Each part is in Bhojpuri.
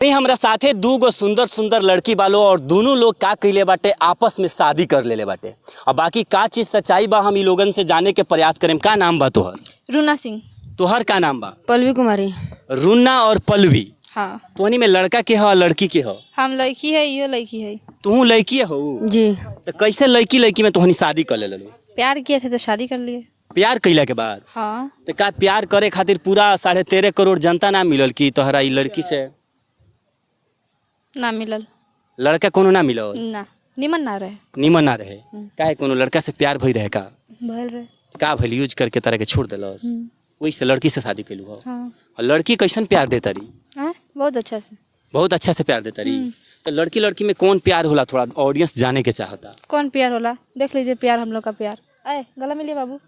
नहीं हमरा साथे दू गो सुंदर सुंदर लड़की बालो और दोनों लोग का कइले बाटे आपस में शादी कर लेले बाटे। और बाकी का चीज सच्चाई बा हम इ लोगन से जाने के प्रयास करें। का नाम बा तोहर? रूना सिंह। तोहर का नाम बा? पल्लवी कुमारी। रूना और पल्लवी। हाँ। तोहनी में लड़का के हो लड़की के हो? हम लड़की है, यो लड़की है। तू लड़की हो जी। तो कैसे लड़की लड़की में तोहनी शादी कर ले? प्यार किए थे तो शादी कर लिए। प्यार कैला के बाद? हाँ। तो का प्यार करे खातिर पूरा 13.5 करोड़ जनता ना मिलल कि तोहरा इ लड़की से ना मिलल? लड़का कोनो ना मिलल? ना निमन ना रहे। निमन ना रहे? काहे कोनो लड़का से प्यार भई रहे का? भल रहे। का भइल यूज करके तरह के छोड़ देलस? वही से लड़की से शादी कैलू हो? हाँ। और लड़की कैसन प्यार देता रही? हाँ, बहुत अच्छा से। बहुत अच्छा से प्यार देता रही। तो लड़की लड़की में कौन प्यार होला थोड़ा ऑडियंस जाने के चाहता। कौन प्यार होला? देख लीजिए प्यार, हम लोग का प्यार। अरे गला मिलिए बाबू।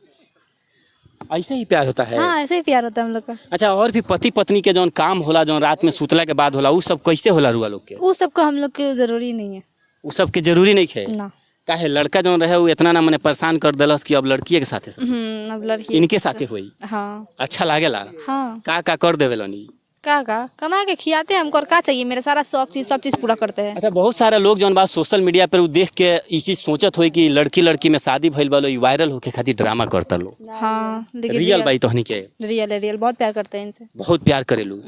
ऐसे ही प्यार होता है? हाँ, ऐसे ही प्यार होता है हम लोग का। अच्छा, और भी पति पत्नी के जौन काम होला जौन रात में सुतला के बाद होला उ सब कैसे होला रुआ लोग के? वो सब का हम लोग के जरूरी नहीं है। उ सब के जरूरी नहीं है? ना। काहे लड़का जौन रहे वो इतना ना मने परेशान कर देलस कि अब लड़की के साथे अब लड़की इनके साथे हुई? हाँ। अच्छा लागेला? हाँ। का कर देवेलनी? का कमा के खियाते हैं हमको, और का चाहिए? मेरा सारा शौक चीज सब चीज पूरा करते हैं। अच्छा, बहुत सारा लोग जौन बात सोशल मीडिया पर उ देख के ई चीज सोचत होई कि लड़की लड़की में शादी भइल बालो ई वायरल होके खातिर ड्रामा करता लो। हाँ, लेकिन रियल बाई तोहनी के? रियल है, रियल। बहुत प्यार करते हैं इनसे। बहुत प्यार करेलू?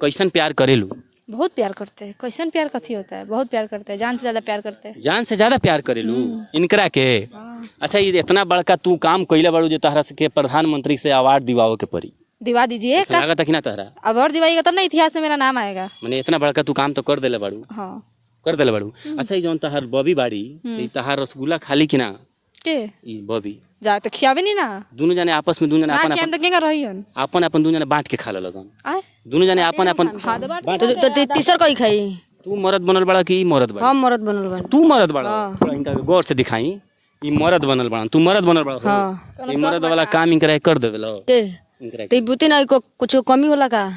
कैसन प्यार करेलू? बहुत प्यार करते हैं। कैसन प्यार कथी होता है? बहुत प्यार करते हैं, जान से ज्यादा प्यार करते हैं। जान से ज्यादा प्यार करेलू इनकरा के? अच्छा, ये इतना बड़का तू काम कइले बाड़ू जो तहरा से के प्रधानमंत्री से अवार्ड दिवाओ के पड़ी? दिवा दीजिए। लागत कि ना तहरा? अब और दिवाइएगा तब ना इतिहास में मेरा नाम आएगा। माने इतना बड़का तू काम तो कर देले बाड़ू? हाँ, कर देले बाड़ू। अच्छा, ये जौन तहार बॉबी बाड़ी तो ई तहार रसगुल्ला खाली कि ना? के ई बॉबी जा तो खियावे नहीं ना। दोनों जाने आपस में दोनों जाने ना अपन खियान तो केंगा रही हन। अपन दोनों जाने बांट के खा लगन। आए दोनों जाने अपन हाँ, तो बांट तो तीसर कोई खाई? तू मर्द बनल बड़ा कि ई मर्द बड़ा? हम मरद बनल बा। तू मर्द बड़ा? थोड़ा इनका गौर से दिखाई। ई मर्द बनल बड़ा, तू मर्द बनल बड़ा? हाँ। ई मर्द वाला काम इनकरा कर देवेलो ते इनकरा। ते बुती ना को कुछ कमी होला का?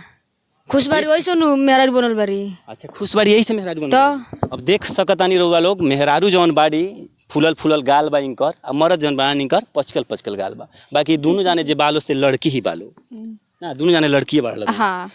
खुशबारी वैसे नु मेहरारू बनल बारी। अच्छा, खुश बाड़ी यही से मेहरारू बनल? तो अब देख सकतानी रउआ लोग मेहरारू जौन बाड़ी फूलल फूलल गाल बा इनकर, और मर्द जौन बा इनकर पचकल पचकल गाल बा। बाकी दोनों जाने जे बालो से लड़की ही बालो ना, दोनों जाने लड़की बाड़ लगन। हाँ।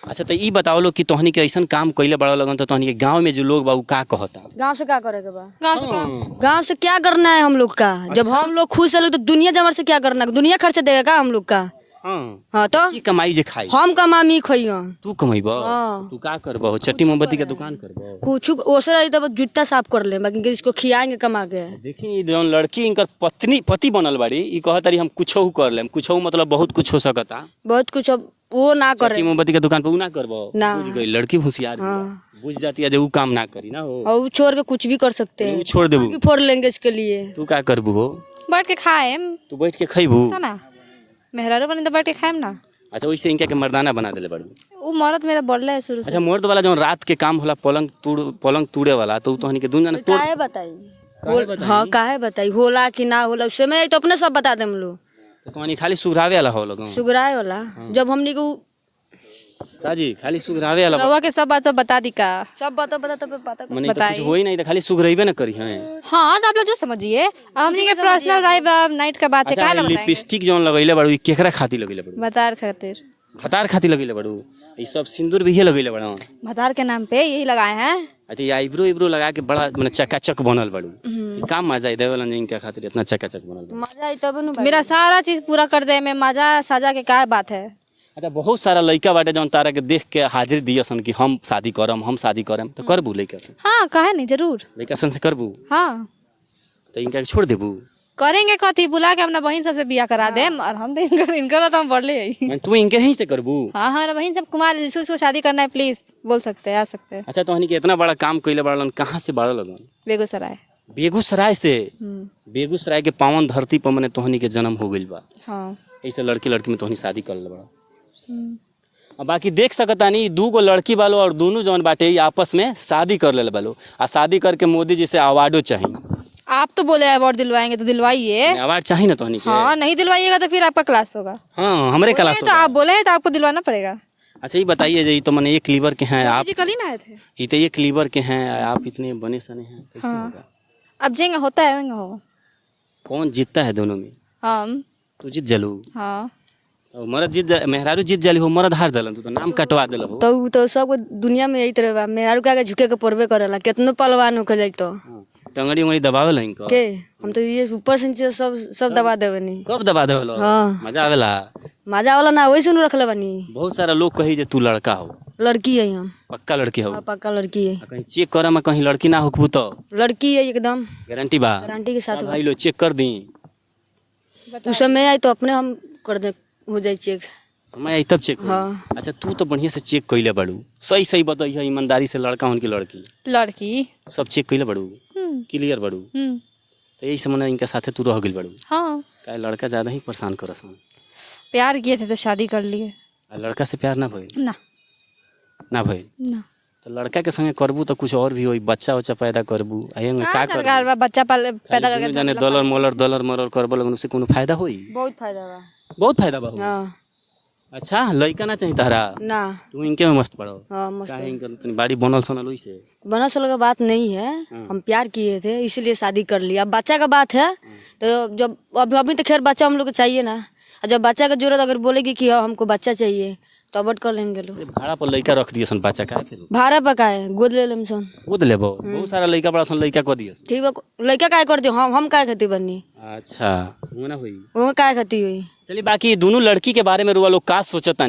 अच्छा, तो ई बताओ लो कि तोहनी के ऐसन काम कइले बड़ा लगन तो तोहनी के गांव में जो लोग बा उ का कहता? गांव से क्या करे के बा? गाँव से कहाँ? गांव से क्या करना है हम लोग का? जब हम लोग खुश है तो दुनिया जमर से क्या करना? दुनिया खर्च देगा का हम लोग का? हाँ। हाँ तो की कमाई जे खाई? हम कमामी खइयो। तू कमाइबो? हाँ। तू का करबो? चट्टी मोमबत्ती के दुकान करबो? कुछ ओसरा तब जूता साफ कर ले, बाकी इसको खियाएंगे कमा के। देखी जौन लड़की इनकर पत्नी पति बनल बाड़ी ई कहतारी हम कुछो कर लेम। कुछो मतलब बहुत कुछ हो सकता। बहुत कुछ अब वो ना चट्टी करे मोमबत्ती के दुकान पे उ ना करबो? ना। बुझ गई लड़की होशियार है। बुझ जाती है जो उ काम ना करी ना हो। और वो छोड़ के कुछ भी कर सकते उ हैं। छोड़ देबू? भी फोड़ लेंगे इसके लिए। तू का करबू हो? बैठ के खाए तू बैठ के खइबू? ना। मेहरारू बने तो बैठ के खाएम ना। अच्छा, वैसे इनका के मर्दाना बना देले बाड़ू? वो मरद मेरा बढ़ले है शुरू से। अच्छा, मर्द वाला जौन रात के काम होला पलंग तूड़े वाला तो उ तोहनी के दुनिया ने तोड़ काहे बताई? काहे बताई? हाँ काहे बताई होला कि ना होला उससे मैं तो अपने सब बता दे हम लोग। तो तोहनी खाली सुघरावे वाला हो लगन? सुगराए होला जब हमने को काजी खाली सुघरावे वाला रउआ के सब बात तो बता दी का। सब बता तब पता कर। मने तो कुछ होई नहीं तो खाली सुघरइबे ना करी हैं। हाँ, तो आप लोग जो समझिए। अब हमनी के पर्सनल राइव नाइट का बात है, अच्छा, का बताएंगे? लिपस्टिक जौन लगइले बाड़ू ई केकरा खातिर लगइले बाड़ू? भतार खातिर। भतार खातिर लगइले बाड़ू? ई सब सिंदूर भी लगइले बाड़ू? भतार के नाम पे यही लगाए हैं। अच्छा, ये आईब्रो लगा के बड़ा माने चकाचक बनल बाड़ू। ई का मजा देवेलन इनका खातिर इतना चकाचक बनल बाड़ू? मजा आई तब न मेरा सारा चीज पूरा कर दे में मजा साजा के क्या बात है? अच्छा, बहुत सारा लड़का बाटे जौन तारा के देख के हाजिर दियसन कि हम शादी करम तो करबू लड़का से? हाँ, काहे नहीं, जरूर। लड़का सन से करबू? हाँ, तो इनका के छोड़ देबू? करेंगे कथी, बुला के अपना बहन सबसे बियाह करा देम। और हम तो इनका तो हम बढ़ले ही। माने तू इनके ही से करबू? हाँ, हमारा बहन सब कुमार जिसको शादी करना है प्लीज बोल सकते हैं, आ सकते हैं। अच्छा, तोहनी के इतना बड़ा काम कइले बाड़न, कहाँ से बाड़ लगन? बेगूसराय। बेगूसराय से? बेगूसराय के पावन धरती पर मने तोहनी के जन्म हो गइल बा। हाँ। ऐसे लड़की में तोहनी शादी कर ले बड़ा। अब बाकी देख सकतानी दू गो लड़की बालो और दोनों जौन बाटे आपस में शादी कर ले बालो। आ शादी करके मोदी जी से अवार्डो चाहिए। आप तो बोले अवार्ड दिलवाएंगे तो दिलवाइए। अवार्ड चाहिए ना तोहनी के? हाँ, नहीं दिलवाइएगा तो फिर आपका क्लास होगा। हाँ, हमरे क्लास तो होगा। आप बोले हैं तो आपको दिलवाना पड़ेगा। अच्छा, ये बताइए ये तो मैंने एक लीवर के हैं आप? जी कल ही ना आए थे। ये तो एक लीवर के हैं आप, इतने बने सने हैं, कैसे होगा? अब जेंगा होता है वेंगा होगा। कौन जीतता है दोनों में? हम। तू जीत जलू? हाँ। मरद मेहरारू जीत जाली हो, मरद हार जालन, तू तो नाम कटवा देल हो। तो सब दुनिया में यही तरह बा, मेहरारू के आगे झुके के पड़बे करेला, कितनो पहलवान होके जाई तो टंगड़ी उंगड़ी दबावे ला इनकर के हम तो ये ऊपर से नीचे सब दबा देवे नी। सब दबा देवल। हाँ। मजा आवेला। मजा वाला ना वैसे नु रखले बानी। बहुत सारा लोग कही जे तू लड़का हो। लड़की है हम। पक्का लड़की हो। हाँ, पक्का लड़की है। कहीं चेक करे में कहीं लड़की ना होकबू तो लड़की है एकदम गारंटी बा। गारंटी के साथ। भाई लो चेक कर दी। उस समय आई तो अपने हम कर दे हो जाए चेक। समय आई तब चेक होई। हाँ। अच्छा तू तो बढ़िया से चेक कइले बाड़ू, सही सही बताई है ईमानदारी से, लड़का होन की लड़की लड़की। सब चेक कइले बाड़ू, क्लियर बाड़ू, तो यही से मने इनके साथे तू रह गेल बाड़ू। हाँ, काहे लड़का ज्यादा ही परेशान करसन। प्यार किए थे तो शादी कर लिए। आ लड़का से प्यार ना भइल। ना ना भइल ना। तो लड़का के संगे करबू तो कुछ और भी होई, बच्चा उच्चा पैदा करबू, आये में का सरकार करबू? बा बच्चा पैदा करके जाने डॉलर मॉलर करबो लगन, उससे कोनो फायदा होई? बहुत फायदा बा। बहुत फायदा बा। हाँ। अच्छा लड़का ना चाहिए तारा, ना। तू इनके में मस्त पड़ो। हाँ मस्त काहे है। इनकर तनी बाड़ी बनल सनल होई से। बना सल का बात नहीं है, हम प्यार किए थे इसलिए शादी कर लिया। अब बच्चा का बात है तो जब अभी तो खैर बच्चा हम लोग को चाहिए ना, और जब बच्चा का जरूरत अगर बोलेगी कि हाँ हमको बच्चा चाहिए तो अबट कर लेंगे लोग। भाड़ा पर लड़का रख दिए सन, बच्चा काहे के भाड़ा पकाए गोद ले लेम सन। गोद लेबो। बहुत सारा लड़का बड़ा सन लड़का को दिए। ठीक बा, लड़का काय कर दियो, हम काय खेती बनी, अच्छा वो ना होई। वो काय खेती हुई। चलिए बाकी दोनों लड़की के बारे में रुआ लोग का सोचता